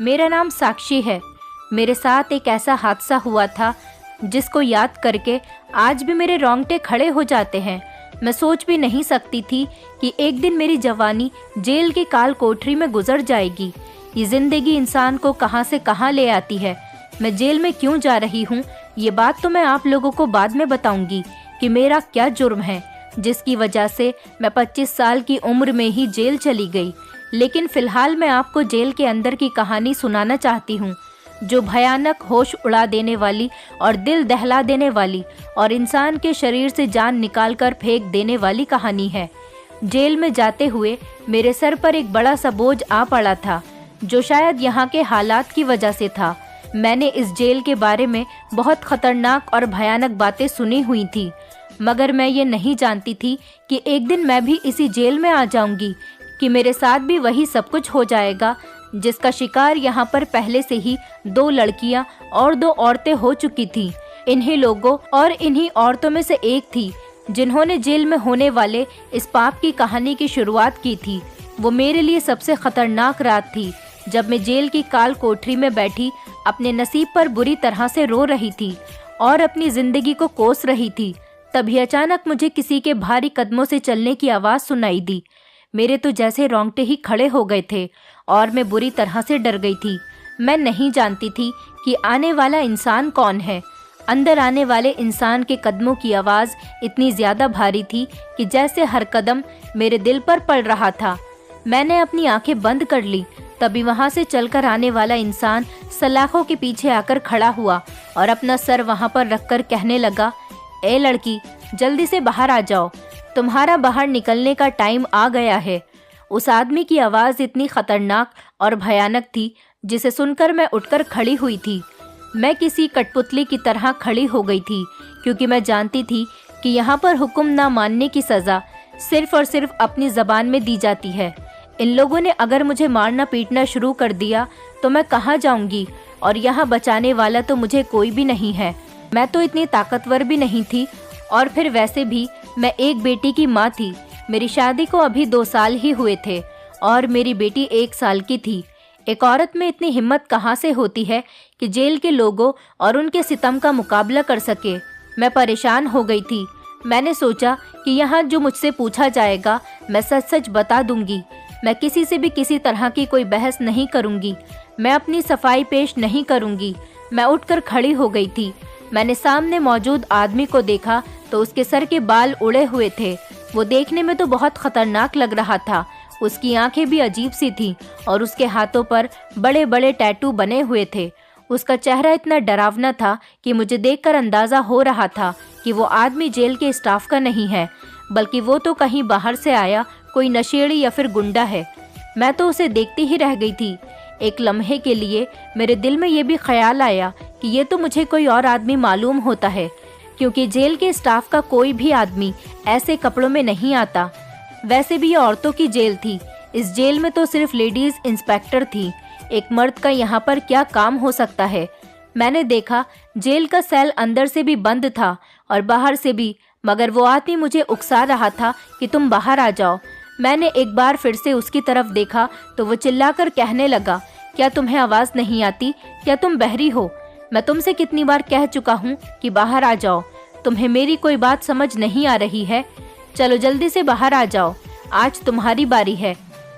मेरा नाम साक्षी है। मेरे साथ एक ऐसा हादसा हुआ था जिसको याद करके आज भी मेरे रोंगटे खड़े हो जाते हैं। मैं सोच भी नहीं सकती थी कि एक दिन मेरी जवानी जेल की काल कोठरी में गुजर जाएगी। ये जिंदगी इंसान को कहां से कहां ले आती है। मैं जेल में क्यों जा रही हूँ, ये बात तो मैं आप लोगों को बाद में बताऊंगी कि मेरा क्या जुर्म है जिसकी वजह से मैं 25 साल की उम्र में ही जेल चली गई। लेकिन फिलहाल मैं आपको जेल के अंदर की कहानी सुनाना चाहती हूँ, जो भयानक, होश उड़ा देने वाली और दिल दहला देने वाली और इंसान के शरीर से जान निकाल कर फेंक देने वाली कहानी है। जेल में जाते हुए मेरे सर पर एक बड़ा सा बोझ आ पड़ा था, जो शायद यहाँ के हालात की वजह से था। मैंने इस जेल के बारे में बहुत खतरनाक और भयानक बातें सुनी हुई थी, मगर मैं ये नहीं जानती थी कि एक दिन मैं भी इसी जेल में आ जाऊंगी, कि मेरे साथ भी वही सब कुछ हो जाएगा जिसका शिकार यहाँ पर पहले से ही 2 लड़कियाँ और 2 औरतें हो चुकी थीं। इन्हीं लोगों और इन्हीं औरतों में से एक थी जिन्होंने जेल में होने वाले इस पाप की कहानी की शुरुआत की थी। वो मेरे लिए सबसे खतरनाक रात थी, जब मैं जेल की काल कोठरी में बैठी अपने नसीब पर बुरी तरह से रो रही थी और अपनी जिंदगी को कोस रही थी। तभी अचानक मुझे किसी के भारी कदमों से चलने की आवाज़ सुनाई दी। मेरे तो जैसे रोंगटे ही खड़े हो गए थे और मैं बुरी तरह से डर गई थी। मैं नहीं जानती थी कि आने वाला इंसान कौन है। अंदर आने वाले इंसान के कदमों की आवाज़ इतनी ज़्यादा भारी थी कि जैसे हर कदम मेरे दिल पर पड़ रहा था। मैंने अपनी आंखें बंद कर ली। तभी वहाँ से चलकर आने वाला इंसान सलाखों के पीछे आकर खड़ा हुआ और अपना सर वहाँ पर रखकर कहने लगा, ए लड़की, जल्दी से बाहर आ जाओ, तुम्हारा बाहर निकलने का टाइम आ गया है। उस आदमी की आवाज़ इतनी खतरनाक और भयानक थी जिसे सुनकर मैं उठकर खड़ी हुई थी। मैं किसी कठपुतली की तरह खड़ी हो गई थी, क्योंकि मैं जानती थी कि यहाँ पर हुक्म ना मानने की सज़ा सिर्फ और सिर्फ अपनी ज़बान में दी जाती है। इन लोगों ने अगर मुझे मारना पीटना शुरू कर दिया तो मैं कहाँ जाऊँगी, और यहाँ बचाने वाला तो मुझे कोई भी नहीं है। मैं तो इतनी ताकतवर भी नहीं थी, और फिर वैसे भी मैं एक बेटी की माँ थी। मेरी शादी को अभी 2 साल ही हुए थे और मेरी बेटी 1 साल की थी। एक औरत में इतनी हिम्मत कहाँ से होती है कि जेल के लोगों और उनके सितम का मुकाबला कर सके। मैं परेशान हो गई थी। मैंने सोचा कि यहाँ जो मुझसे पूछा जाएगा मैं सच सच बता दूंगी। मैं किसी से भी किसी तरह की कोई बहस नहीं करूंगी। मैं अपनी सफाई पेश नहीं करूंगी। मैं उठकर खड़ी हो गई थी। मैंने सामने मौजूद आदमी को देखा तो उसके सर के बाल उड़े हुए थे। वो देखने में तो बहुत खतरनाक लग रहा था। उसकी आंखें भी अजीब सी थीं और उसके हाथों पर बड़े बड़े टैटू बने हुए थे। उसका चेहरा इतना डरावना था कि मुझे देखकर अंदाज़ा हो रहा था कि वो आदमी जेल के स्टाफ का नहीं है, बल्कि वो तो कहीं बाहर से आया कोई नशेड़ी या फिर गुंडा है। मैं तो उसे देखती ही रह गई थी। एक लम्हे के लिए मेरे दिल में ये भी ख्याल आया कि ये तो मुझे कोई और आदमी मालूम होता है, क्योंकि जेल के स्टाफ का कोई भी आदमी ऐसे कपड़ों में नहीं आता। वैसे भी ये औरतों की जेल थी। इस जेल में तो सिर्फ लेडीज इंस्पेक्टर थी। एक मर्द का यहाँ पर क्या काम हो सकता है। मैंने देखा जेल का सेल अंदर से भी बंद था और बाहर से भी, मगर वो आदमी मुझे उकसा रहा था कि तुम बाहर आ जाओ। मैंने एक बार फिर से उसकी तरफ देखा तो वो चिल्लाकर कहने लगा, क्या तुम्हें आवाज़ नहीं आती? क्या तुम बहरी हो? मैं तुमसे कितनी बार कह चुका हूँ कि बाहर आ जाओ। तुम्हें मेरी कोई बात समझ नहीं आ रही है? चलो जल्दी से बाहर आ जाओ, आज तुम्हारी बारी है।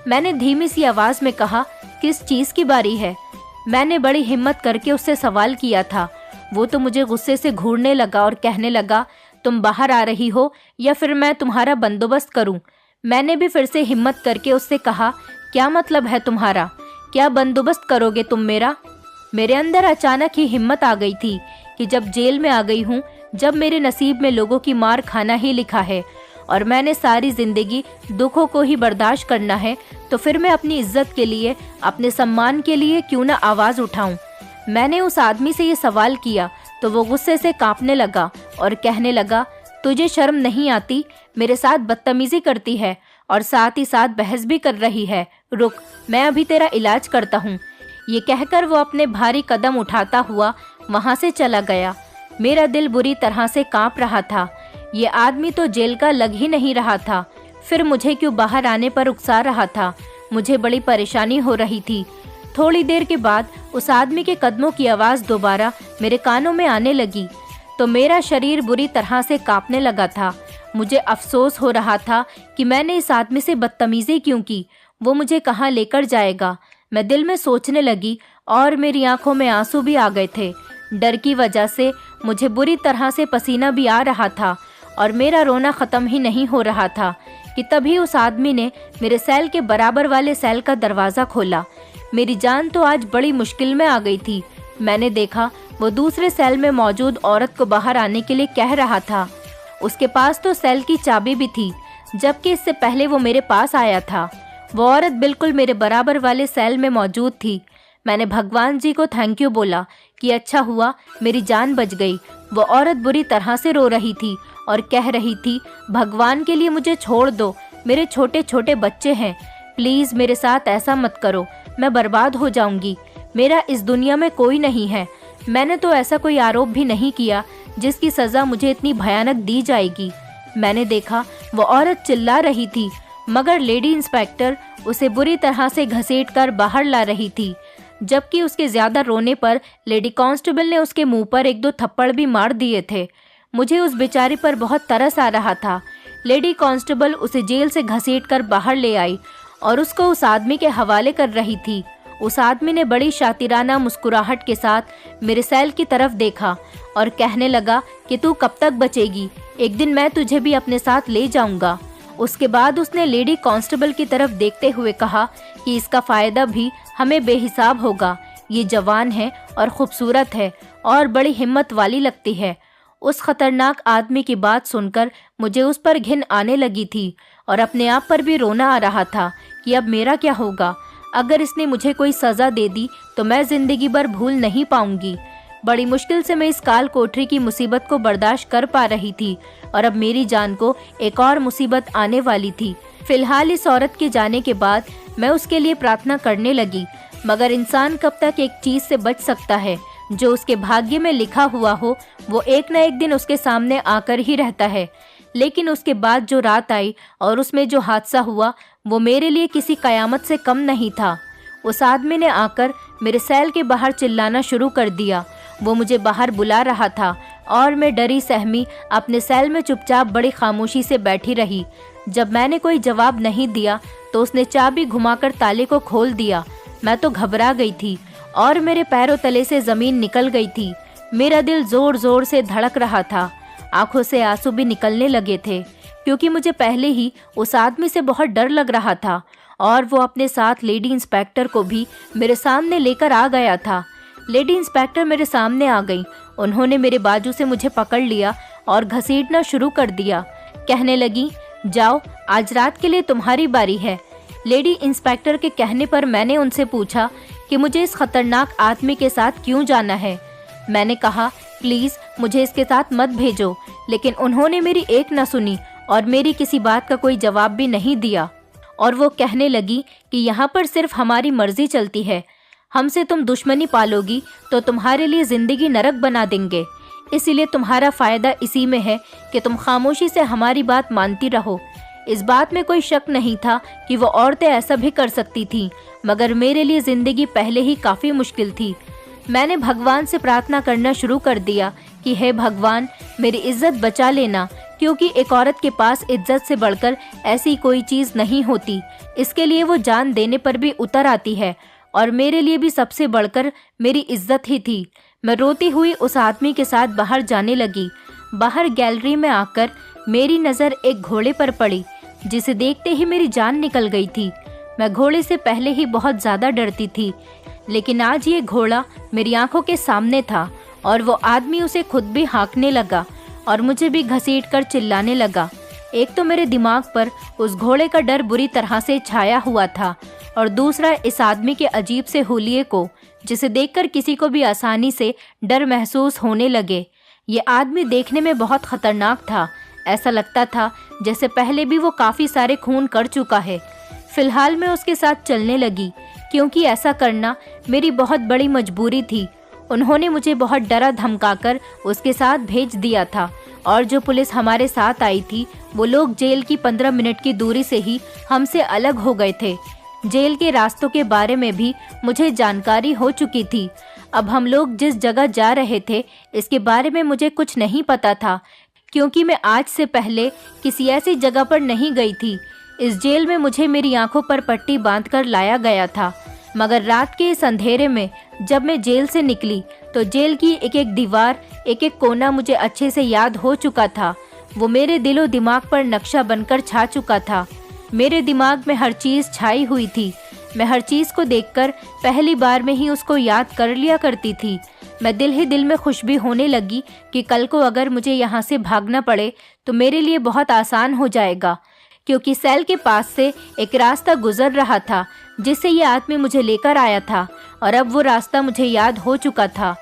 मैंने धीमी सी आवाज़ में कहा, किस चीज़ की बारी है? मैंने बड़ी हिम्मत करके उससे सवाल किया था। वो तो मुझे गुस्से से घूरने लगा और कहने लगा, तुम बाहर आ रही हो या फिर मैं तुम्हारा बंदोबस्त करूं? मैंने भी फिर से हिम्मत करके उससे कहा, क्या मतलब है तुम्हारा? क्या बंदोबस्त करोगे तुम मेरा? मेरे अंदर अचानक ही हिम्मत आ गई थी कि जब जेल में आ गई हूँ, जब मेरे नसीब में लोगों की मार खाना ही लिखा है और मैंने सारी ज़िंदगी दुखों को ही बर्दाश्त करना है, तो फिर मैं अपनी इज्जत के लिए, अपने सम्मान के लिए क्यों ना आवाज़ उठाऊं। मैंने उस आदमी से ये सवाल किया तो वो गुस्से से कांपने लगा और कहने लगा, तुझे शर्म नहीं आती? मेरे साथ बदतमीज़ी करती है और साथ ही साथ बहस भी कर रही है। रुक, मैं अभी तेरा इलाज करता हूँ। ये कहकर वो अपने भारी कदम उठाता हुआ वहाँ से चला गया। मेरा दिल बुरी तरह से कांप रहा था। ये आदमी तो जेल का लग ही नहीं रहा था, फिर मुझे क्यों बाहर आने पर उकसा रहा था? मुझे बड़ी परेशानी हो रही थी। थोड़ी देर के बाद उस आदमी के कदमों की आवाज़ दोबारा मेरे कानों में आने लगी तो मेरा शरीर बुरी तरह से कांपने लगा था। मुझे अफसोस हो रहा था कि मैंने इस आदमी से बदतमीज़ी क्यों की। वो मुझे कहाँ लेकर जाएगा, मैं दिल में सोचने लगी और मेरी आंखों में आंसू भी आ गए थे। डर की वजह से मुझे बुरी तरह से पसीना भी आ रहा था और मेरा रोना ख़त्म ही नहीं हो रहा था कि तभी उस आदमी ने मेरे सेल के बराबर वाले सेल का दरवाज़ा खोला। मेरी जान तो आज बड़ी मुश्किल में आ गई थी। मैंने देखा वो दूसरे सेल में मौजूद औरत को बाहर आने के लिए कह रहा था। उसके पास तो सेल की चाबी भी थी, जबकि इससे पहले वो मेरे पास आया था। वो औरत बिल्कुल मेरे बराबर वाले सेल में मौजूद थी। मैंने भगवान जी को थैंक यू बोला कि अच्छा हुआ मेरी जान बच गई। वो औरत बुरी तरह से रो रही थी और कह रही थी, भगवान के लिए मुझे छोड़ दो, मेरे छोटे छोटे बच्चे हैं, प्लीज़ मेरे साथ ऐसा मत करो, मैं बर्बाद हो जाऊंगी। मेरा इस दुनिया में कोई नहीं है। मैंने तो ऐसा कोई आरोप भी नहीं किया जिसकी सज़ा मुझे इतनी भयानक दी जाएगी। मैंने देखा वो औरत चिल्ला रही थी, मगर लेडी इंस्पेक्टर उसे बुरी तरह से घसीटकर बाहर ला रही थी, जबकि उसके ज़्यादा रोने पर लेडी कांस्टेबल ने उसके मुंह पर एक दो थप्पड़ भी मार दिए थे। मुझे उस बेचारी पर बहुत तरस आ रहा था। लेडी कांस्टेबल उसे जेल से घसीटकर बाहर ले आई और उसको उस आदमी के हवाले कर रही थी। उस आदमी ने बड़ी शातिराना मुस्कुराहट के साथ मेरे सेल की तरफ देखा और कहने लगा कि तू कब तक बचेगी, एक दिन मैं तुझे भी अपने साथ ले जाऊंगा। उसके बाद उसने लेडी कांस्टेबल की तरफ देखते हुए कहा कि इसका फ़ायदा भी हमें बेहिसाब होगा। ये जवान है और ख़ूबसूरत है और बड़ी हिम्मत वाली लगती है। उस खतरनाक आदमी की बात सुनकर मुझे उस पर घिन आने लगी थी और अपने आप पर भी रोना आ रहा था कि अब मेरा क्या होगा। अगर इसने मुझे कोई सज़ा दे दी तो मैं ज़िंदगी भर भूल नहीं पाऊंगी। बड़ी मुश्किल से मैं इस काल कोठरी की मुसीबत को बर्दाश्त कर पा रही थी और अब मेरी जान को एक और मुसीबत आने वाली थी। फिलहाल इस औरत के जाने के बाद मैं उसके लिए प्रार्थना करने लगी, मगर इंसान कब तक एक चीज़ से बच सकता है? जो उसके भाग्य में लिखा हुआ हो वो एक न एक दिन उसके सामने आकर ही रहता है। लेकिन उसके बाद जो रात आई और उसमें जो हादसा हुआ वो मेरे लिए किसी कयामत से कम नहीं था। उस आदमी ने आकर मेरे सेल के बाहर चिल्लाना शुरू कर दिया। वो मुझे बाहर बुला रहा था और मैं डरी सहमी अपने सेल में चुपचाप बड़ी खामोशी से बैठी रही। जब मैंने कोई जवाब नहीं दिया तो उसने चाबी घुमाकर ताले को खोल दिया। मैं तो घबरा गई थी और मेरे पैरों तले से ज़मीन निकल गई थी। मेरा दिल ज़ोर ज़ोर से धड़क रहा था। आंखों से आंसू भी निकलने लगे थे, क्योंकि मुझे पहले ही उस आदमी से बहुत डर लग रहा था और वो अपने साथ लेडी इंस्पेक्टर को भी मेरे सामने लेकर आ गया था। लेडी इंस्पेक्टर मेरे सामने आ गई। उन्होंने मेरे बाजू से मुझे पकड़ लिया और घसीटना शुरू कर दिया। कहने लगी, जाओ, आज रात के लिए तुम्हारी बारी है। लेडी इंस्पेक्टर के कहने पर मैंने उनसे पूछा कि मुझे इस खतरनाक आदमी के साथ क्यों जाना है। मैंने कहा, प्लीज़ मुझे इसके साथ मत भेजो, लेकिन उन्होंने मेरी एक न सुनी और मेरी किसी बात का कोई जवाब भी नहीं दिया। और वो कहने लगी कि यहाँ पर सिर्फ हमारी मर्जी चलती है। हमसे तुम दुश्मनी पालोगी तो तुम्हारे लिए ज़िंदगी नरक बना देंगे। इसीलिए तुम्हारा फ़ायदा इसी में है कि तुम खामोशी से हमारी बात मानती रहो। इस बात में कोई शक नहीं था कि वो औरतें ऐसा भी कर सकती थीं, मगर मेरे लिए ज़िंदगी पहले ही काफ़ी मुश्किल थी। मैंने भगवान से प्रार्थना करना शुरू कर दिया कि हे भगवान, मेरी इज्जत बचा लेना, क्योंकि एक औरत के पास इज्जत से बढ़कर ऐसी कोई चीज़ नहीं होती। इसके लिए वो जान देने पर भी उतर आती है और मेरे लिए भी सबसे बढ़कर मेरी इज्जत ही थी। मैं रोती हुई उस आदमी के साथ बाहर जाने लगी। बाहर गैलरी में आकर मेरी नज़र एक घोड़े पर पड़ी, जिसे देखते ही मेरी जान निकल गई थी। मैं घोड़े से पहले ही बहुत ज़्यादा डरती थी, लेकिन आज ये घोड़ा मेरी आंखों के सामने था और वो आदमी उसे खुद भी हाँकने लगा और मुझे भी घसीटकर चिल्लाने लगा। एक तो मेरे दिमाग पर उस घोड़े का डर बुरी तरह से छाया हुआ था और दूसरा इस आदमी के अजीब से हुलिये को, जिसे देखकर किसी को भी आसानी से डर महसूस होने लगे। ये आदमी देखने में बहुत खतरनाक था। ऐसा लगता था जैसे पहले भी वो काफ़ी सारे खून कर चुका है। फिलहाल मैं उसके साथ चलने लगी, क्योंकि ऐसा करना मेरी बहुत बड़ी मजबूरी थी। उन्होंने मुझे बहुत डरा धमकाकर उसके साथ भेज दिया था और जो पुलिस हमारे साथ आई थी वो लोग जेल की 15 मिनट की दूरी से ही हमसे अलग हो गए थे। जेल के रास्तों के बारे में भी मुझे जानकारी हो चुकी थी। अब हम लोग जिस जगह जा रहे थे इसके बारे में मुझे कुछ नहीं पता था, क्योंकि मैं आज से पहले किसी ऐसी जगह पर नहीं गई थी। इस जेल में मुझे मेरी आंखों पर पट्टी बांधकर लाया गया था, मगर रात के इस अंधेरे में जब मैं जेल से निकली तो जेल की एक एक दीवार, एक एक कोना मुझे अच्छे से याद हो चुका था। वो मेरे दिलो दिमाग पर नक्शा बनकर छा चुका था। मेरे दिमाग में हर चीज़ छाई हुई थी। मैं हर चीज़ को देखकर पहली बार में ही उसको याद कर लिया करती थी। मैं दिल ही दिल में खुश भी होने लगी कि कल को अगर मुझे यहाँ से भागना पड़े तो मेरे लिए बहुत आसान हो जाएगा, क्योंकि सेल के पास से एक रास्ता गुजर रहा था जिससे ये आदमी मुझे लेकर आया था, और अब वो रास्ता मुझे याद हो चुका था।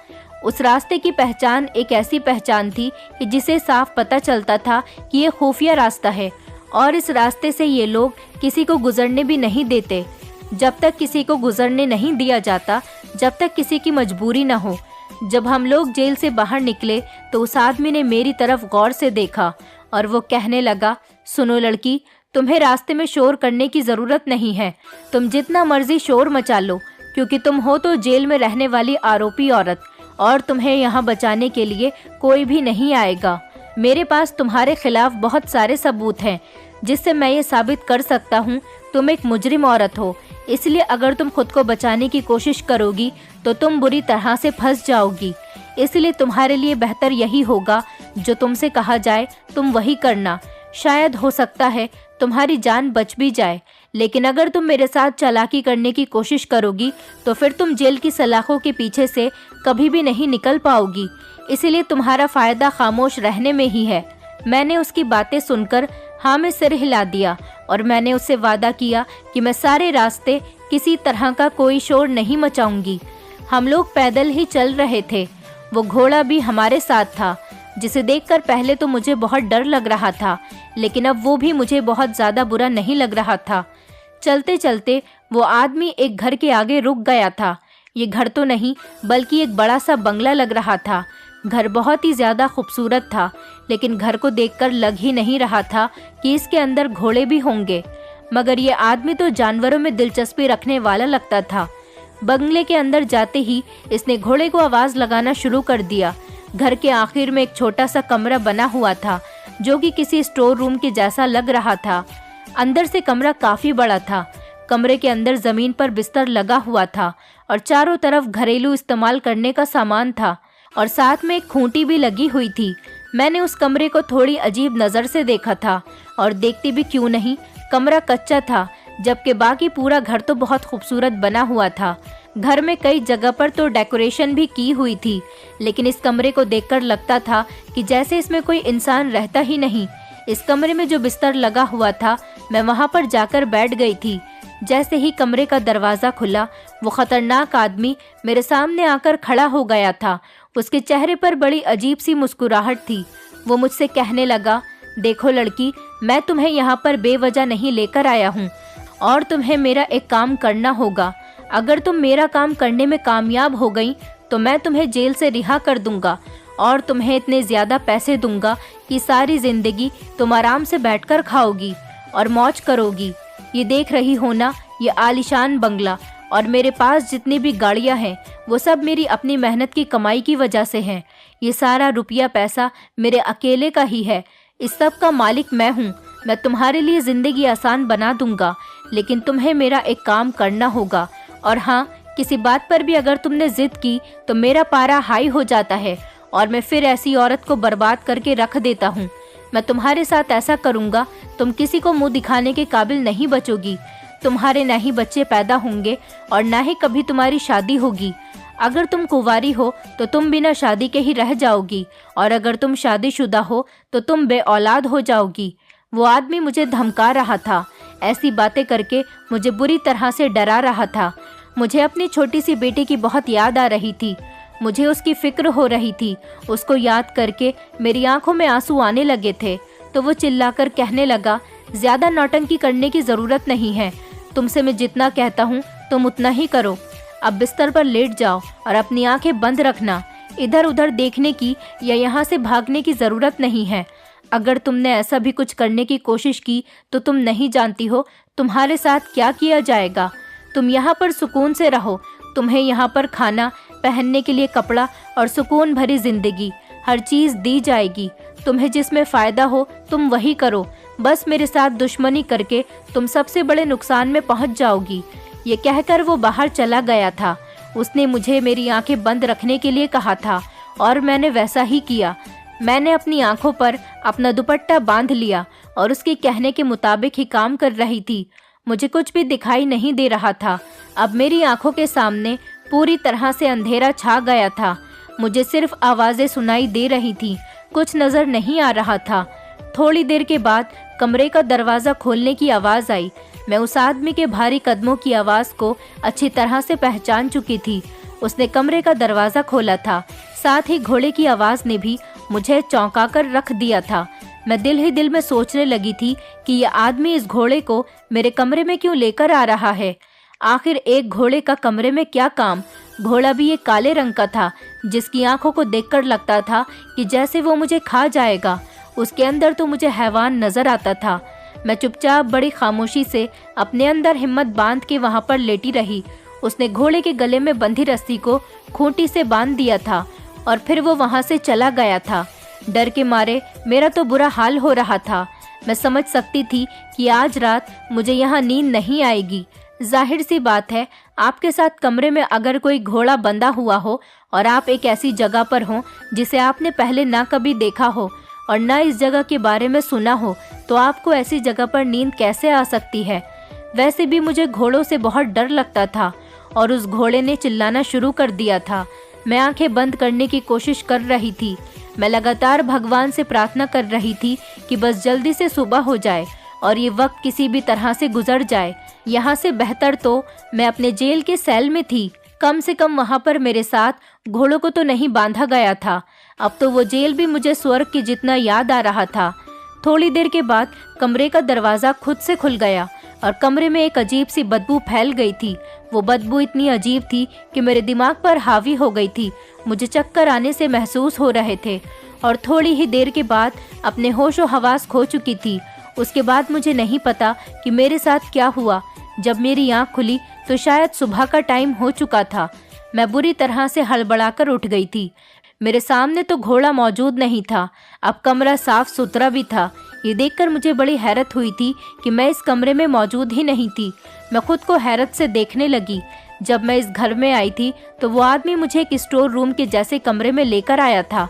उस रास्ते की पहचान एक ऐसी पहचान थी कि जिसे साफ पता चलता था कि ये खुफिया रास्ता है, और इस रास्ते से ये लोग किसी को गुजरने भी नहीं देते। जब तक किसी को गुजरने नहीं दिया जाता, जब तक किसी की मजबूरी न हो। जब हम लोग जेल से बाहर निकले तो उस आदमी ने मेरी तरफ गौर से देखा और वो कहने लगा, सुनो लड़की, तुम्हें रास्ते में शोर करने की ज़रूरत नहीं है। तुम जितना मर्जी शोर मचा लो, क्योंकि तुम हो तो जेल में रहने वाली आरोपी औरत, और तुम्हें यहाँ बचाने के लिए कोई भी नहीं आएगा। मेरे पास तुम्हारे खिलाफ बहुत सारे सबूत हैं जिससे मैं ये साबित कर सकता हूँ तुम एक मुजरिम औरत हो। इसलिए अगर तुम खुद को बचाने की कोशिश करोगी तो तुम बुरी तरह से फंस जाओगी। इसलिए तुम्हारे लिए बेहतर यही होगा जो तुमसे कहा जाए तुम वही करना। शायद हो सकता है तुम्हारी जान बच भी जाए, लेकिन अगर तुम मेरे साथ चालाकी करने की कोशिश करोगी तो फिर तुम जेल की सलाखों के पीछे से कभी भी नहीं निकल पाओगी। इसलिए तुम्हारा फ़ायदा खामोश रहने में ही है। मैंने उसकी बातें सुनकर हाँ में सिर हिला दिया, और मैंने उससे वादा किया कि मैं सारे रास्ते किसी तरह का कोई शोर नहीं मचाऊंगी। हम लोग पैदल ही चल रहे थे। वो घोड़ा भी हमारे साथ था, जिसे देखकर पहले तो मुझे बहुत डर लग रहा था, लेकिन अब वो भी मुझे बहुत ज़्यादा बुरा नहीं लग रहा था। चलते चलते वो आदमी एक घर के आगे रुक गया था। ये घर तो नहीं बल्कि एक बड़ा सा बंगला लग रहा था। घर बहुत ही ज़्यादा खूबसूरत था, लेकिन घर को देखकर लग ही नहीं रहा था कि इसके अंदर घोड़े भी होंगे। मगर ये आदमी तो जानवरों में दिलचस्पी रखने वाला लगता था। बंगले के अंदर जाते ही इसने घोड़े को आवाज़ लगाना शुरू कर दिया। घर के आखिर में एक छोटा सा कमरा बना हुआ था जो कि किसी स्टोर रूम के जैसा लग रहा था। अंदर से कमरा काफ़ी बड़ा था। कमरे के अंदर ज़मीन पर बिस्तर लगा हुआ था और चारों तरफ घरेलू इस्तेमाल करने का सामान था, और साथ में एक खूंटी भी लगी हुई थी। मैंने उस कमरे को थोड़ी अजीब नज़र से देखा था, और देखती भी क्यों नहीं, कमरा कच्चा था, जबकि बाकी पूरा घर तो बहुत खूबसूरत बना हुआ था। घर में कई जगह पर तो डेकोरेशन भी की हुई थी, लेकिन इस कमरे को देखकर लगता था कि जैसे इसमें कोई इंसान रहता ही नहीं। इस कमरे में जो बिस्तर लगा हुआ था, मैं वहाँ पर जाकर बैठ गई थी। जैसे ही कमरे का दरवाज़ा खुला, वो खतरनाक आदमी मेरे सामने आकर खड़ा हो गया था। उसके चेहरे पर बड़ी अजीब सी मुस्कुराहट थी। वो मुझसे कहने लगा, देखो लड़की, मैं तुम्हें यहाँ पर बेवजह नहीं लेकर आया हूँ, और तुम्हें मेरा एक काम करना होगा। अगर तुम मेरा काम करने में कामयाब हो गई तो मैं तुम्हें जेल से रिहा कर दूंगा, और तुम्हें इतने ज़्यादा पैसे दूंगा कि सारी ज़िंदगी तुम आराम से बैठकर खाओगी और मौज करोगी। ये देख रही हो ना, ये आलीशान बंगला, और मेरे पास जितनी भी गाड़ियाँ हैं वो सब मेरी अपनी मेहनत की कमाई की वजह से हैं। ये सारा रुपया पैसा मेरे अकेले का ही है। इस सब का मालिक मैं हूँ। मैं तुम्हारे लिए ज़िंदगी आसान बना दूंगा, लेकिन तुम्हें मेरा एक काम करना होगा। और हाँ, किसी बात पर भी अगर तुमने ज़िद की तो मेरा पारा हाई हो जाता है, और मैं फिर ऐसी औरत को बर्बाद करके रख देता हूँ। मैं तुम्हारे साथ ऐसा करूँगा, तुम किसी को मुंह दिखाने के काबिल नहीं बचोगी। तुम्हारे ना ही बच्चे पैदा होंगे और ना ही कभी तुम्हारी शादी होगी। अगर तुम कुंवारी हो तो तुम बिना शादी के ही रह जाओगी, और अगर तुम शादीशुदा हो तो तुम बे औलाद हो जाओगी। वो आदमी मुझे धमका रहा था, ऐसी बातें करके मुझे बुरी तरह से डरा रहा था। मुझे अपनी छोटी सी बेटी की बहुत याद आ रही थी। मुझे उसकी फिक्र हो रही थी। उसको याद करके मेरी आंखों में आंसू आने लगे थे। तो वो चिल्लाकर कहने लगा, ज़्यादा नौटंकी करने की ज़रूरत नहीं है। तुमसे मैं जितना कहता हूँ तुम उतना ही करो। अब बिस्तर पर लेट जाओ और अपनी आंखें बंद रखना। इधर उधर देखने की या यहाँ से भागने की ज़रूरत नहीं है। अगर तुमने ऐसा भी कुछ करने की कोशिश की तो तुम नहीं जानती हो तुम्हारे साथ क्या किया जाएगा। तुम यहाँ पर सुकून से रहो, तुम्हें यहाँ पर खाना, पहनने के लिए कपड़ा और सुकून भरी जिंदगी, हर चीज़ दी जाएगी। तुम्हें जिसमें फ़ायदा हो तुम वही करो, बस मेरे साथ दुश्मनी करके तुम सबसे बड़े नुकसान में पहुँच जाओगी। ये कहकर वो बाहर चला गया था। उसने मुझे मेरी आंखें बंद रखने के लिए कहा था और मैंने वैसा ही किया। मैंने अपनी आंखों पर अपना दुपट्टा बांध लिया और उसके कहने के मुताबिक ही काम कर रही थी। मुझे कुछ भी दिखाई नहीं दे रहा था। अब मेरी आंखों के सामने पूरी तरह से अंधेरा छा गया था। मुझे सिर्फ आवाज़ें सुनाई दे रही थी, कुछ नज़र नहीं आ रहा था। थोड़ी देर के बाद कमरे का दरवाज़ा खोलने की आवाज़ आई। मैं उस आदमी के भारी कदमों की आवाज़ को अच्छी तरह से पहचान चुकी थी। उसने कमरे का दरवाज़ा खोला था, साथ ही घोड़े की आवाज़ ने भी मुझे चौंका कर रख दिया था। मैं दिल ही दिल में सोचने लगी थी कि यह आदमी इस घोड़े को मेरे कमरे में क्यों लेकर आ रहा है। आखिर एक घोड़े का कमरे में क्या काम। घोड़ा भी एक काले रंग का था, जिसकी आंखों को देखकर लगता था कि जैसे वो मुझे खा जाएगा। उसके अंदर तो मुझे हैवान नजर आता था। मैं चुपचाप बड़ी खामोशी से अपने अंदर हिम्मत बांध के वहां पर लेटी रही। उसने घोड़े के गले में बंधी रस्सी को खूंटी से बांध दिया था और फिर वो वहां से चला गया था। डर के मारे मेरा तो बुरा हाल हो रहा था। मैं समझ सकती थी कि आज रात मुझे यहाँ नींद नहीं आएगी। जाहिर सी बात है, आपके साथ कमरे में अगर कोई घोड़ा बंधा हुआ हो और आप एक ऐसी जगह पर हो जिसे आपने पहले ना कभी देखा हो और ना इस जगह के बारे में सुना हो, तो आपको ऐसी जगह पर नींद कैसे आ सकती है। वैसे भी मुझे घोड़ों से बहुत डर लगता था और उस घोड़े ने चिल्लाना शुरू कर दिया था। मैं आंखें बंद करने की कोशिश कर रही थी। मैं लगातार भगवान से प्रार्थना कर रही थी कि बस जल्दी से सुबह हो जाए और ये वक्त किसी भी तरह से गुजर जाए। यहाँ से बेहतर तो मैं अपने जेल के सेल में थी। कम से कम वहाँ पर मेरे साथ घोड़ों को तो नहीं बांधा गया था। अब तो वो जेल भी मुझे स्वर्ग के जितना याद आ रहा था। थोड़ी देर के बाद कमरे का दरवाज़ा खुद से खुल गया और कमरे में एक अजीब सी बदबू फैल गई थी। वो बदबू इतनी अजीब थी कि मेरे दिमाग पर हावी हो गई थी। मुझे चक्कर आने से महसूस हो रहे थे और थोड़ी ही देर के बाद अपने होशो हवास खो चुकी थी। उसके बाद मुझे नहीं पता कि मेरे साथ क्या हुआ। जब मेरी आँख खुली तो शायद सुबह का टाइम हो चुका था। मैं बुरी तरह से हड़बड़ाकर उठ गई थी। मेरे सामने तो घोड़ा मौजूद नहीं था। अब कमरा साफ सुथरा भी था। ये देखकर मुझे बड़ी हैरत हुई थी कि मैं इस कमरे में मौजूद ही नहीं थी। मैं खुद को हैरत से देखने लगी। जब मैं इस घर में आई थी तो वो आदमी मुझे एक स्टोर रूम के जैसे कमरे में लेकर आया था।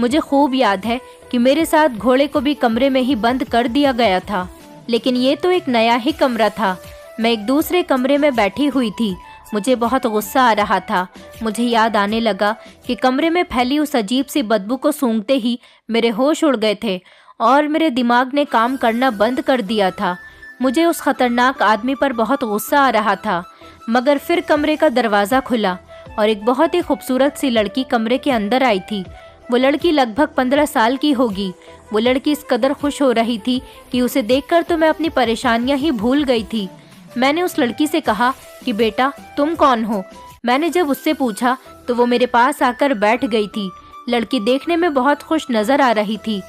मुझे खूब याद है कि मेरे साथ घोड़े को भी कमरे में ही बंद कर दिया गया था, लेकिन ये तो एक नया ही कमरा था। मैं एक दूसरे कमरे में बैठी हुई थी। मुझे बहुत गुस्सा आ रहा था। मुझे याद आने लगा कि कमरे में फैली उस अजीब सी बदबू को सूंघते ही मेरे होश उड़ गए थे और मेरे दिमाग ने काम करना बंद कर दिया था। मुझे उस खतरनाक आदमी पर बहुत गुस्सा आ रहा था। मगर फिर कमरे का दरवाज़ा खुला और एक बहुत ही खूबसूरत सी लड़की कमरे के अंदर आई थी। वो लड़की लगभग 15 साल की होगी। वो लड़की इस कदर खुश हो रही थी कि उसे देखकर तो मैं अपनी परेशानियां ही भूल गई थी। मैंने उस लड़की से कहा कि बेटा तुम कौन हो। मैंने जब उससे पूछा तो वो मेरे पास आकर बैठ गई थी। लड़की देखने में बहुत खुश नज़र आ रही थी,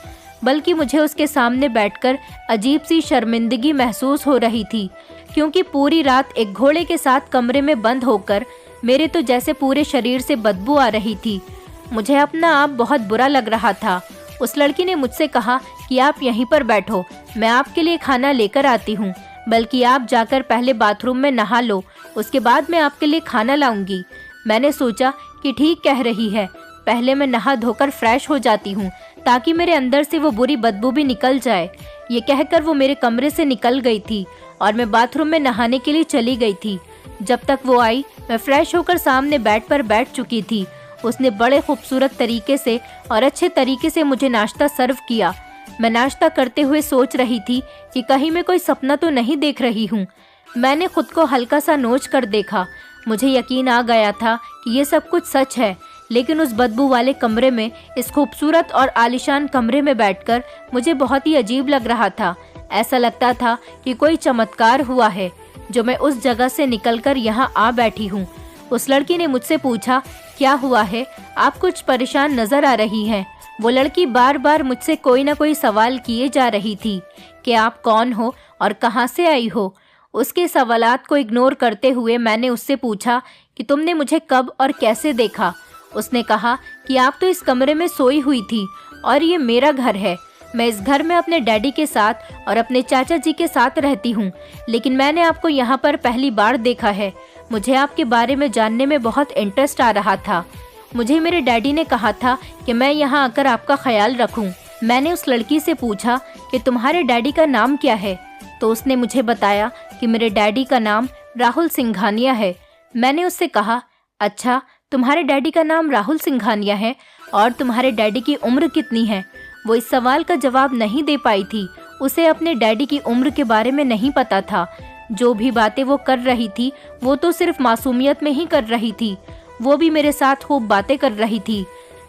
बल्कि मुझे उसके सामने बैठकर अजीब सी शर्मिंदगी महसूस हो रही थी, क्योंकि पूरी रात एक घोड़े के साथ कमरे में बंद होकर मेरे तो जैसे पूरे शरीर से बदबू आ रही थी। मुझे अपना आप बहुत बुरा लग रहा था। उस लड़की ने मुझसे कहा कि आप यहीं पर बैठो, मैं आपके लिए खाना लेकर आती हूँ, बल्कि आप जाकर पहले बाथरूम में नहा लो, उसके बाद मैं आपके लिए खाना लाऊंगी। मैंने सोचा कि ठीक कह रही है, पहले मैं नहा धोकर फ्रेश हो जाती हूँ ताकि मेरे अंदर से वो बुरी बदबू भी निकल जाए। ये कहकर वो मेरे कमरे से निकल गई थी और मैं बाथरूम में नहाने के लिए चली गई थी। जब तक वो आई मैं फ्रेश होकर सामने बेड पर बैठ चुकी थी। उसने बड़े खूबसूरत तरीके से और अच्छे तरीके से मुझे नाश्ता सर्व किया। मैं नाश्ता करते हुए सोच रही थी कि कहीं मैं कोई सपना तो नहीं देख रही हूँ। मैंने खुद को हल्का सा नोच कर देखा। मुझे यकीन आ गया था कि ये सब कुछ सच है, लेकिन उस बदबू वाले कमरे में, इस खूबसूरत और आलीशान कमरे में बैठकर मुझे बहुत ही अजीब लग रहा था। ऐसा लगता था कि कोई चमत्कार हुआ है जो मैं उस जगह से निकलकर यहाँ आ बैठी हूँ। उस लड़की ने मुझसे पूछा, क्या हुआ है, आप कुछ परेशान नजर आ रही हैं। वो लड़की बार बार मुझसे कोई ना कोई सवाल किए जा रही थी कि आप कौन हो और कहाँ से आई हो। उसके सवालात को इग्नोर करते हुए मैंने उससे पूछा कि तुमने मुझे कब और कैसे देखा। उसने कहा कि आप तो इस कमरे में सोई हुई थी और ये मेरा घर है। मैं इस घर में अपने डैडी के साथ और अपने चाचा जी के साथ रहती हूँ, लेकिन मैंने आपको यहाँ पर पहली बार देखा है। मुझे आपके बारे में जानने में बहुत इंटरेस्ट आ रहा था। मुझे मेरे डैडी ने कहा था कि मैं यहाँ आकर आपका ख्याल रखूँ। मैंने उस लड़की से पूछा कि तुम्हारे डैडी का नाम क्या है, तो उसने मुझे बताया कि मेरे डैडी का नाम राहुल सिंघानिया है। मैंने उससे कहा, अच्छा, तुम्हारे डैडी का नाम राहुल सिंघानिया है और तुम्हारे डैडी की उम्र कितनी है? वो इस सवाल का जवाब नहीं दे पाई थी। उसे अपने डैडी की उम्र के बारे में नहीं पता था। जो भी बातें वो कर रही थी वो तो सिर्फ मासूमियत में ही कर रही थी। वो भी मेरे साथ खूब बातें कर रही थी।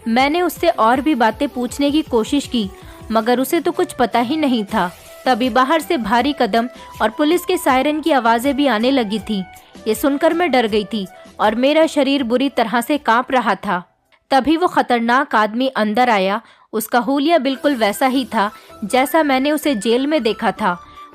मैंने उससे और भी बातें पूछने की कोशिश की, मगर उसे तो कुछ पता ही नहीं था। तभी बाहर से भारी कदम और पुलिस के सायरन की आवाज़ें भी आने लगी थी। ये सुनकर मैं डर गई थी और मेरा शरीर बुरी तरह से कांप रहा था। तभी वो खतरनाक आदमी अंदर आया। उसका हुलिया बिल्कुल वैसा ही था जैसा मैंने उसे जेल में देखा था।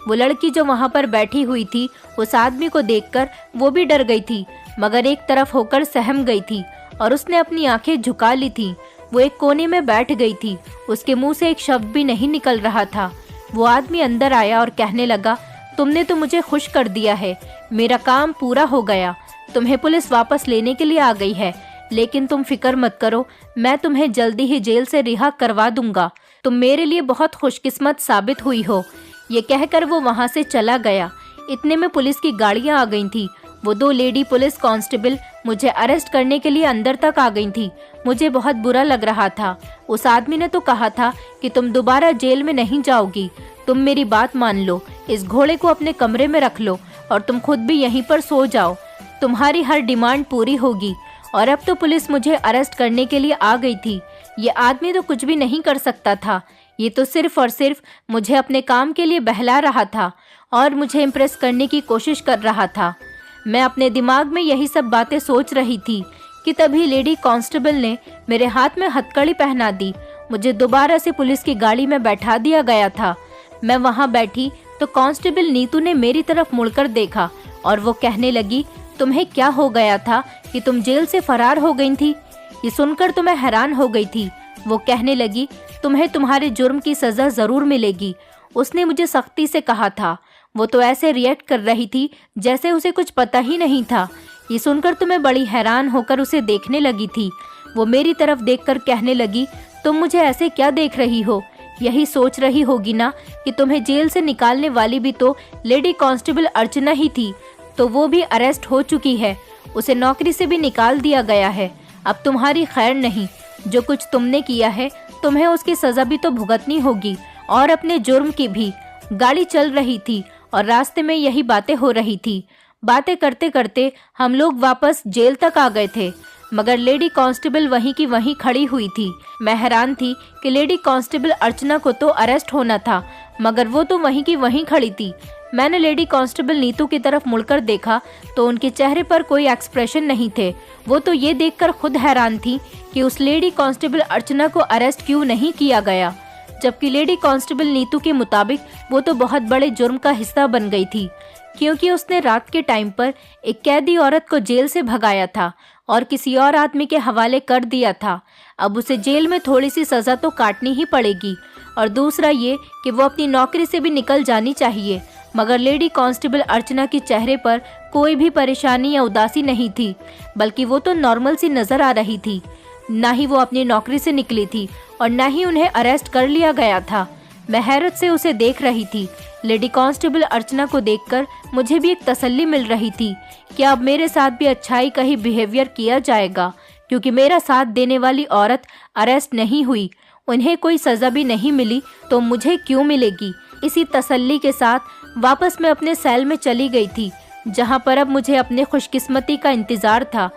वो लड़की जो वहाँ पर बैठी हुई थी, उस आदमी को देखकर वो भी डर गई थी, मगर एक तरफ होकर सहम गई थी और उसने अपनी आंखें झुका ली थी। वो एक कोने में बैठ गई थी। उसके मुंह से एक शब्द भी नहीं निकल रहा था। वो आदमी अंदर आया और कहने लगा, तुमने तो मुझे खुश कर दिया है। मेरा काम पूरा हो गया। तुम्हें पुलिस वापस लेने के लिए आ गई है, लेकिन तुम फिक्र मत करो, मैं तुम्हें जल्दी ही जेल से रिहा करवा दूंगा। तुम मेरे लिए बहुत खुशकिस्मत साबित हुई हो। ये कहकर वो वहाँ से चला गया। इतने में पुलिस की गाड़ियाँ आ गई थी। वो 2 लेडी पुलिस कांस्टेबल मुझे अरेस्ट करने के लिए अंदर तक आ गई थी। मुझे बहुत बुरा लग रहा था। उस आदमी ने तो कहा था कि तुम दोबारा जेल में नहीं जाओगी। तुम मेरी बात मान लो, इस घोड़े को अपने कमरे में रख लो और तुम खुद भी यहीं पर सो जाओ। तुम्हारी हर डिमांड पूरी होगी। और अब तो पुलिस मुझे अरेस्ट करने के लिए आ गई थी। ये आदमी तो कुछ भी नहीं कर सकता था। ये तो सिर्फ और सिर्फ मुझे अपने काम के लिए बहला रहा था और मुझे इम्प्रेस करने की कोशिश कर रहा था। मैं अपने दिमाग में यही सब बातें सोच रही थी कि तभी लेडी कांस्टेबल ने मेरे हाथ में हथकड़ी पहना दी। मुझे दोबारा से पुलिस की गाड़ी में बैठा दिया गया था। मैं वहाँ बैठी तो कांस्टेबल नीतू ने मेरी तरफ मुड़कर देखा और वो कहने लगी, तुम्हें क्या हो गया था कि तुम जेल से फरार हो गई थी? ये सुनकर तो मैं हैरान हो गई थी। वो कहने लगी, तुम्हें तुम्हारे जुर्म की सज़ा ज़रूर मिलेगी। उसने मुझे सख्ती से कहा था। वो तो ऐसे रिएक्ट कर रही थी जैसे उसे कुछ पता ही नहीं था। ये सुनकर तो मैं बड़ी हैरान होकर उसे देखने लगी थी। वो मेरी तरफ देखकर कहने लगी, तुम मुझे ऐसे क्या देख रही हो? यही सोच रही होगी ना कि तुम्हें जेल से निकालने वाली भी तो लेडी कांस्टेबल अर्चना ही थी। तो वो भी अरेस्ट हो चुकी है। उसे नौकरी से भी निकाल दिया गया है। अब तुम्हारी खैर नहीं। जो कुछ तुमने किया है तुम्हें उसकी सज़ा भी तो भुगतनी होगी, और अपने जुर्म की भी। गाड़ी चल रही थी और रास्ते में यही बातें हो रही थी। बातें करते करते हम लोग वापस जेल तक आ गए थे, मगर लेडी कांस्टेबल वहीं की वहीं खड़ी हुई थी। मैं हैरान थी कि लेडी कांस्टेबल अर्चना को तो अरेस्ट होना था, मगर वो तो वहीं की वहीं खड़ी थी। मैंने लेडी कांस्टेबल नीतू की तरफ मुड़कर देखा तो उनके चेहरे पर कोई एक्सप्रेशन नहीं थे। वो तो ये देखकर खुद हैरान थी कि उस लेडी कांस्टेबल अर्चना को अरेस्ट क्यों नहीं किया गया, जबकि लेडी कांस्टेबल नीतू के मुताबिक वो तो बहुत बड़े जुर्म का हिस्सा बन गई थी, क्योंकि उसने रात के टाइम पर एक कैदी औरत को जेल से भगाया था और किसी और आदमी के हवाले कर दिया था। अब उसे जेल में थोड़ी सी सज़ा तो काटनी ही पड़ेगी, और दूसरा ये कि वो अपनी नौकरी से भी निकल जानी चाहिए। मगर लेडी कांस्टेबल अर्चना के चेहरे पर कोई भी परेशानी या उदासी नहीं थी, बल्कि वो तो नॉर्मल सी नज़र आ रही थी। ना ही वो अपनी नौकरी से निकली थी और ना ही उन्हें अरेस्ट कर लिया गया था। मैं हैरत से उसे देख रही थी। लेडी कांस्टेबल अर्चना को देखकर मुझे भी एक तसल्ली मिल रही थी कि अब मेरे साथ भी अच्छाई का ही बिहेवियर किया जाएगा, क्योंकि मेरा साथ देने वाली औरत अरेस्ट नहीं हुई, उन्हें कोई सज़ा भी नहीं मिली, तो मुझे क्यों मिलेगी। इसी तसल्ली के साथ वापस मैं अपने सेल में चली गई थी, जहां पर अब मुझे अपने खुशकिस्मती का इंतज़ार था।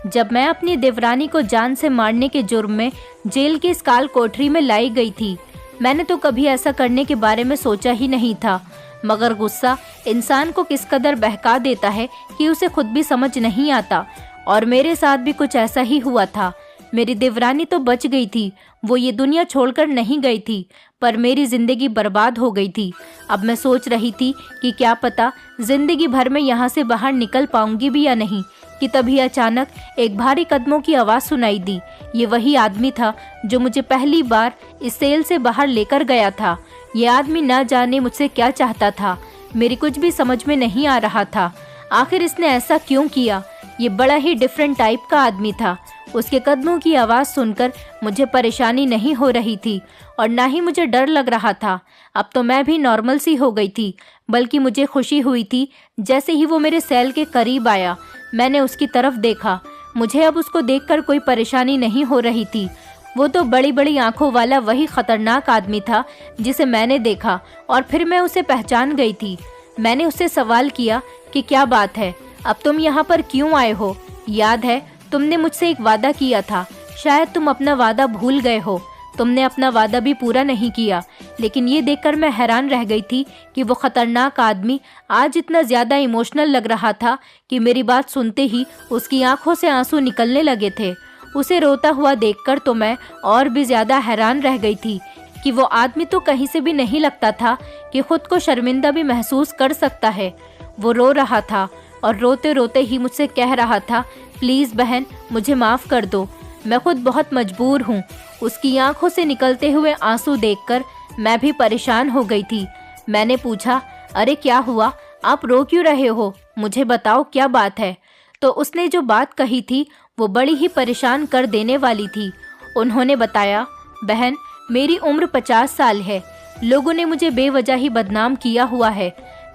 जब मैं अपनी देवरानी को जान से मारने के जुर्म में जेल की इस काल कोठरी में लाई गई थी, मैंने तो कभी ऐसा करने के बारे में सोचा ही नहीं था। मगर गुस्सा इंसान को किस कदर बहका देता है कि उसे खुद भी समझ नहीं आता, और मेरे साथ भी कुछ ऐसा ही हुआ था। मेरी देवरानी तो बच गई थी, वो ये दुनिया छोड़कर नहीं गई थी, पर मेरी जिंदगी बर्बाद हो गई थी। अब मैं सोच रही थी कि क्या पता जिंदगी भर में यहाँ से बाहर निकल पाऊंगी भी या नहीं, कि तभी अचानक एक भारी कदमों की आवाज़ सुनाई दी। ये वही आदमी था जो मुझे पहली बार इस सेल से बाहर लेकर गया था। ये आदमी न जाने मुझसे क्या चाहता था, मेरी कुछ भी समझ में नहीं आ रहा था। आखिर इसने ऐसा क्यों किया? ये बड़ा ही डिफरेंट टाइप का आदमी था। उसके कदमों की आवाज़ सुनकर मुझे परेशानी नहीं हो रही थी और ना ही मुझे डर लग रहा था। अब तो मैं भी नॉर्मल सी हो गई थी, बल्कि मुझे खुशी हुई थी। जैसे ही वो मेरे सेल के करीब आया, मैंने उसकी तरफ देखा। मुझे अब उसको देखकर कोई परेशानी नहीं हो रही थी। वो तो बड़ी बड़ी आंखों वाला वही खतरनाक आदमी था जिसे मैंने देखा, और फिर मैं उसे पहचान गई थी। मैंने उससे सवाल किया कि क्या बात है, अब तुम यहाँ पर क्यों आए हो? याद है तुमने मुझसे एक वादा किया था, शायद तुम अपना वादा भूल गए हो। तुमने अपना वादा भी पूरा नहीं किया। लेकिन ये देखकर मैं हैरान रह गई थी कि वो खतरनाक आदमी आज इतना ज़्यादा इमोशनल लग रहा था कि मेरी बात सुनते ही उसकी आंखों से आंसू निकलने लगे थे। उसे रोता हुआ देखकर तो मैं और भी ज़्यादा हैरान रह गई थी कि वो आदमी तो कहीं से भी नहीं लगता था कि खुद को शर्मिंदा भी महसूस कर सकता है। वो रो रहा था और रोते रोते ही मुझसे कह रहा था, प्लीज़ बहन, मुझे माफ़ कर दो, मैं खुद बहुत मजबूर हूँ। उसकी आंखों से निकलते हुए आंसू देखकर मैं भी परेशान हो गई थी। मैंने पूछा, अरे क्या हुआ, आप रो क्यों रहे हो? मुझे बताओ क्या बात है। तो उसने जो बात कही थी वो बड़ी ही परेशान कर देने वाली थी। उन्होंने बताया, बहन, मेरी उम्र 50 साल है। लोगों ने मुझे बेवजह ही बदनाम किया हुआ है।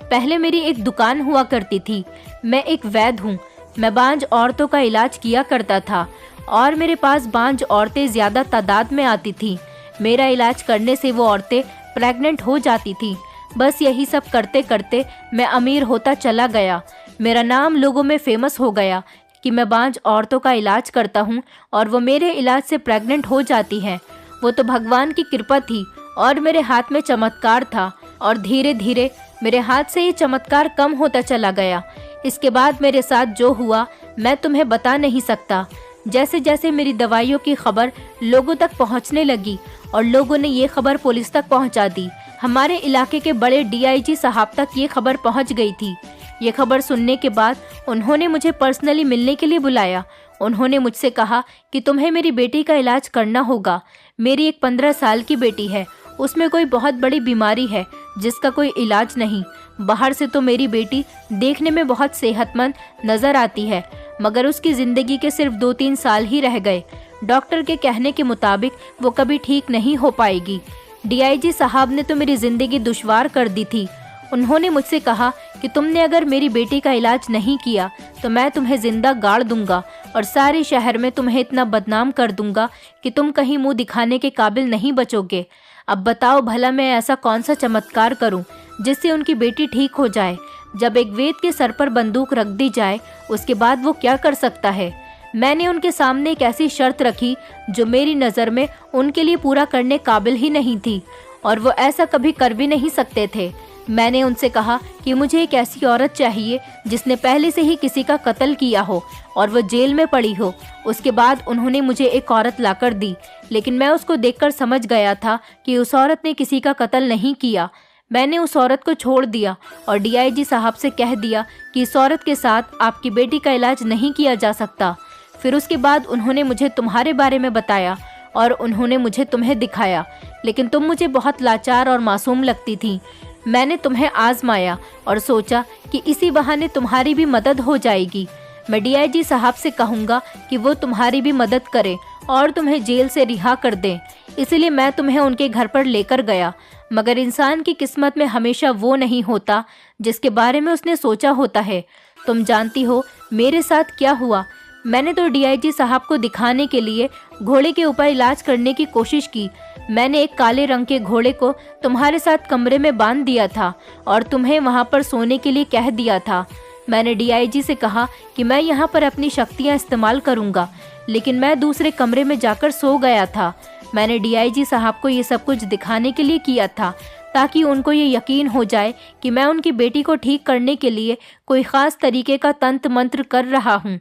पहले मेरी एक दुकान हुआ करती थी। मैं एक वैद्य हूँ। मैं बांझ औरतों का इलाज किया करता था और मेरे पास बांझ औरतें ज़्यादा तादाद में आती थीं। मेरा इलाज करने से वो औरतें प्रेग्नेंट हो जाती थीं। बस यही सब करते करते मैं अमीर होता चला गया। मेरा नाम लोगों में फेमस हो गया कि मैं बांझ औरतों का इलाज करता हूँ और वो मेरे इलाज से प्रेग्नेंट हो जाती हैं। वो तो भगवान की कृपा थी और मेरे हाथ में चमत्कार था, और धीरे धीरे मेरे हाथ से ये चमत्कार कम होता चला गया। इसके बाद मेरे साथ जो हुआ मैं तुम्हें बता नहीं सकता। जैसे जैसे मेरी दवाइयों की खबर लोगों तक पहुंचने लगी और लोगों ने ये खबर पुलिस तक पहुंचा दी, हमारे इलाके के बड़े डीआईजी साहब तक ये खबर पहुंच गई थी। ये खबर सुनने के बाद उन्होंने मुझे पर्सनली मिलने के लिए बुलाया। उन्होंने मुझसे कहा कि तुम्हें मेरी बेटी का इलाज करना होगा। मेरी एक 15 साल की बेटी है, उसमें कोई बहुत बड़ी बीमारी है जिसका कोई इलाज नहीं। बाहर से तो मेरी बेटी देखने में बहुत सेहतमंद नज़र आती है, मगर उसकी ज़िंदगी के सिर्फ 2-3 साल ही रह गए। डॉक्टर के कहने के मुताबिक वो कभी ठीक नहीं हो पाएगी। डीआईजी साहब ने तो मेरी ज़िंदगी दुश्वार कर दी थी। उन्होंने मुझसे कहा कि तुमने अगर मेरी बेटी का इलाज नहीं किया तो मैं तुम्हें जिंदा गाड़ दूंगा और सारे शहर में तुम्हें इतना बदनाम कर दूंगा कि तुम कहीं मुंह दिखाने के काबिल नहीं बचोगे। अब बताओ भला मैं ऐसा कौन सा चमत्कार करूं जिससे उनकी बेटी ठीक हो जाए? जब एक वेद के सर पर बंदूक रख दी जाए उसके बाद वो क्या कर सकता है? मैंने उनके सामने एक ऐसी शर्त रखी जो मेरी नज़र में उनके लिए पूरा करने काबिल ही नहीं थी, और वो ऐसा कभी कर भी नहीं सकते थे। मैंने उनसे कहा कि मुझे एक ऐसी औरत चाहिए जिसने पहले से ही किसी का कत्ल किया हो और वो जेल में पड़ी हो। उसके बाद उन्होंने मुझे एक औरत लाकर दी, लेकिन मैं उसको देखकर समझ गया था कि उस औरत ने किसी का कत्ल नहीं किया। मैंने उस औरत को छोड़ दिया और डीआईजी साहब से कह दिया कि इस औरत के साथ आपकी बेटी का इलाज नहीं किया जा सकता। फिर उसके बाद उन्होंने मुझे तुम्हारे बारे में बताया और उन्होंने मुझे तुम्हें दिखाया, लेकिन तुम मुझे बहुत लाचार और मासूम लगती थी। मैंने तुम्हें आजमाया और सोचा कि इसी बहाने तुम्हारी भी मदद हो जाएगी। मैं डीआईजी साहब से कहूँगा कि वो तुम्हारी भी मदद करें और तुम्हें जेल से रिहा कर दें। इसलिए मैं तुम्हें उनके घर पर लेकर गया, मगर इंसान की किस्मत में हमेशा वो नहीं होता जिसके बारे में उसने सोचा होता है। तुम जानती हो मेरे साथ क्या हुआ? मैंने तो डीआईजी साहब को दिखाने के लिए घोड़े के ऊपर इलाज करने की कोशिश की। मैंने एक काले रंग के घोड़े को तुम्हारे साथ कमरे में बांध दिया था और तुम्हें वहां पर सोने के लिए कह दिया था। मैंने डीआईजी से कहा कि मैं यहां पर अपनी शक्तियां इस्तेमाल करूंगा, लेकिन मैं दूसरे कमरे में जाकर सो गया था। मैंने डीआईजी साहब को ये सब कुछ दिखाने के लिए किया था ताकि उनको ये यकीन हो जाए कि मैं उनकी बेटी को ठीक करने के लिए कोई ख़ास तरीके का तंत्र मंत्र कर रहा हूँ।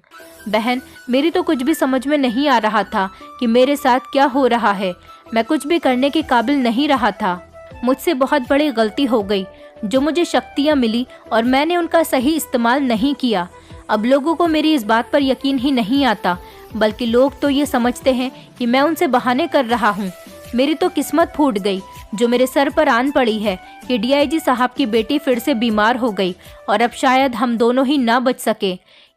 बहन, मेरी तो कुछ भी समझ में नहीं आ रहा था कि मेरे साथ क्या हो रहा है। मैं कुछ भी करने के काबिल नहीं रहा था। मुझसे बहुत बड़ी गलती हो गई। जो मुझे शक्तियाँ मिली और मैंने उनका सही इस्तेमाल नहीं किया। अब लोगों को मेरी इस बात पर यकीन ही नहीं आता, बल्कि लोग तो ये समझते हैं कि मैं उनसे बहाने कर रहा हूँ। मेरी तो किस्मत फूट गई जो मेरे सर पर आन पड़ी है कि डीआईजी साहब की बेटी फिर से बीमार हो गई और अब शायद हम दोनों ही ना बच सके।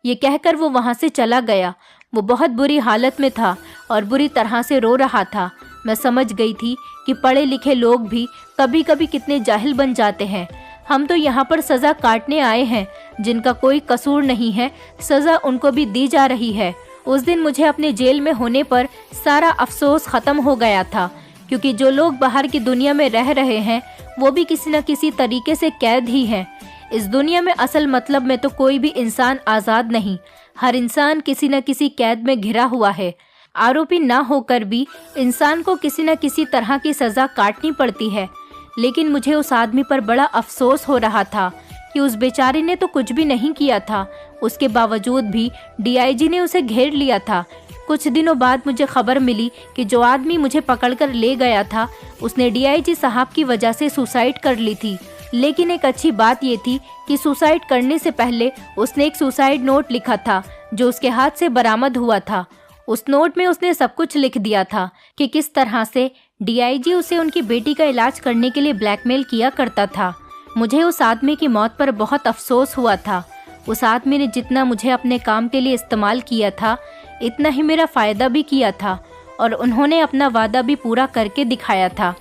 ये कहकर वो वहाँ से चला गया। वो बहुत बुरी हालत में था और बुरी तरह से रो रहा था। मैं समझ गई थी कि पढ़े लिखे लोग भी कभी कभी कितने जाहिल बन जाते हैं। हम तो यहाँ पर सज़ा काटने आए हैं, जिनका कोई कसूर नहीं है सज़ा उनको भी दी जा रही है। उस दिन मुझे अपने जेल में होने पर सारा अफसोस ख़त्म हो गया था, क्योंकि जो लोग बाहर की दुनिया में रह रहे हैं वो भी किसी न किसी तरीके से कैद ही हैं। इस दुनिया में असल मतलब में तो कोई भी इंसान आज़ाद नहीं, हर इंसान किसी न किसी कैद में घिरा हुआ है। आरोपी ना होकर भी इंसान को किसी न किसी तरह की सज़ा काटनी पड़ती है। लेकिन मुझे उस आदमी पर बड़ा अफसोस हो रहा था कि उस बेचारे ने तो कुछ भी नहीं किया था। उसके बावजूद भी डीआईजी ने उसे घेर लिया था। कुछ दिनों बाद मुझे खबर मिली कि जो आदमी मुझे पकड़कर ले गया था उसने डीआईजी साहब की वजह से सुसाइड कर ली थी। लेकिन एक अच्छी बात ये थी कि सुसाइड करने से पहले उसने एक सुसाइड नोट लिखा था जो उसके हाथ से बरामद हुआ था। उस नोट में उसने सब कुछ लिख दिया था कि किस तरह से डीआईजी उसे उनकी बेटी का इलाज करने के लिए ब्लैकमेल किया करता था। मुझे उस आदमी की मौत पर बहुत अफसोस हुआ था। उस आदमी ने जितना मुझे अपने काम के लिए इस्तेमाल किया था, इतना ही मेरा फ़ायदा भी किया था और उन्होंने अपना वादा भी पूरा करके दिखाया था।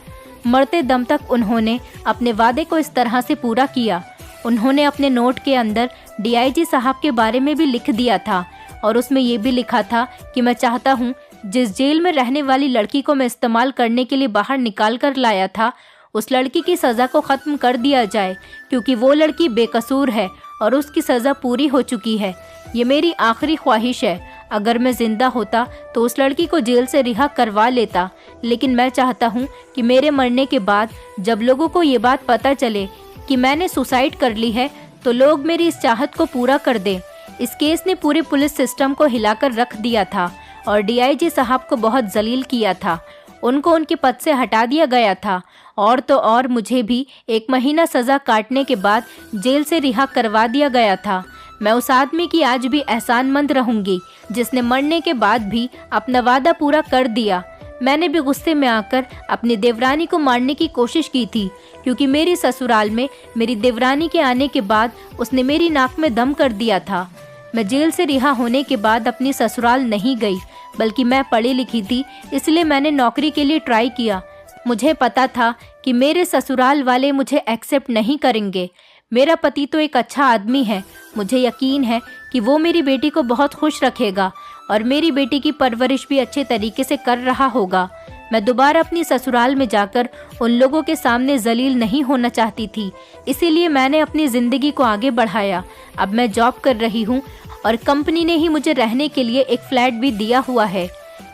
मरते दम तक उन्होंने अपने वादे को इस तरह से पूरा किया। उन्होंने अपने नोट के अंदर डीआईजी साहब के बारे में भी लिख दिया था और उसमें ये भी लिखा था कि मैं चाहता हूँ जिस जेल में रहने वाली लड़की को मैं इस्तेमाल करने के लिए बाहर निकाल कर लाया था, उस लड़की की सज़ा को ख़त्म कर दिया जाए, क्योंकि वो लड़की बेकसूर है और उसकी सज़ा पूरी हो चुकी है। ये मेरी आखिरी ख्वाहिश है। अगर मैं ज़िंदा होता तो उस लड़की को जेल से रिहा करवा लेता, लेकिन मैं चाहता हूँ कि मेरे मरने के बाद जब लोगों को ये बात पता चले कि मैंने सुसाइड कर ली है तो लोग मेरी इस चाहत को पूरा कर दें। इस केस ने पूरे पुलिस सिस्टम को हिलाकर रख दिया था और डीआईजी साहब को बहुत जलील किया था। उनको उनके पद से हटा दिया गया था और तो और मुझे भी 1 महीना सज़ा काटने के बाद जेल से रिहा करवा दिया गया था। मैं उस आदमी की आज भी एहसानमंद रहूंगी जिसने मरने के बाद भी अपना वादा पूरा कर दिया। मैंने भी गुस्से में आकर अपनी देवरानी को मारने की कोशिश की थी, क्योंकि मेरी ससुराल में मेरी देवरानी के आने के बाद उसने मेरी नाक में दम कर दिया था। मैं जेल से रिहा होने के बाद अपनी ससुराल नहीं गई, बल्कि मैं पढ़ी लिखी थी, इसलिए मैंने नौकरी के लिए ट्राई किया। मुझे पता था कि मेरे ससुराल वाले मुझे एक्सेप्ट नहीं करेंगे। मेरा पति तो एक अच्छा आदमी है, मुझे यकीन है कि वो मेरी बेटी को बहुत खुश रखेगा और मेरी बेटी की परवरिश भी अच्छे तरीके से कर रहा होगा। मैं दोबारा अपनी ससुराल में जाकर उन लोगों के सामने जलील नहीं होना चाहती थी, इसीलिए मैंने अपनी ज़िंदगी को आगे बढ़ाया। अब मैं जॉब कर रही हूँ और कंपनी ने ही मुझे रहने के लिए एक फ्लैट भी दिया हुआ है।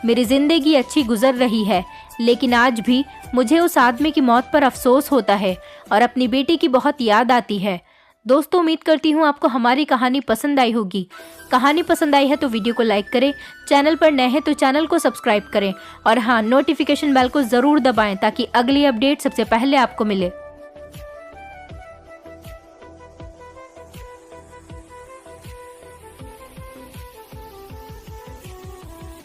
मेरी ज़िंदगी अच्छी गुजर रही है, लेकिन आज भी मुझे उस आदमी की मौत पर अफसोस होता है और अपनी बेटी की बहुत याद आती है। दोस्तों, उम्मीद करती हूँ आपको हमारी कहानी पसंद आई होगी। कहानी पसंद आई है तो वीडियो को लाइक करें, चैनल पर नए हैं तो चैनल को सब्सक्राइब करें और हाँ, नोटिफिकेशन बेल को ज़रूर दबाएं ताकि अगली अपडेट सबसे पहले आपको मिले।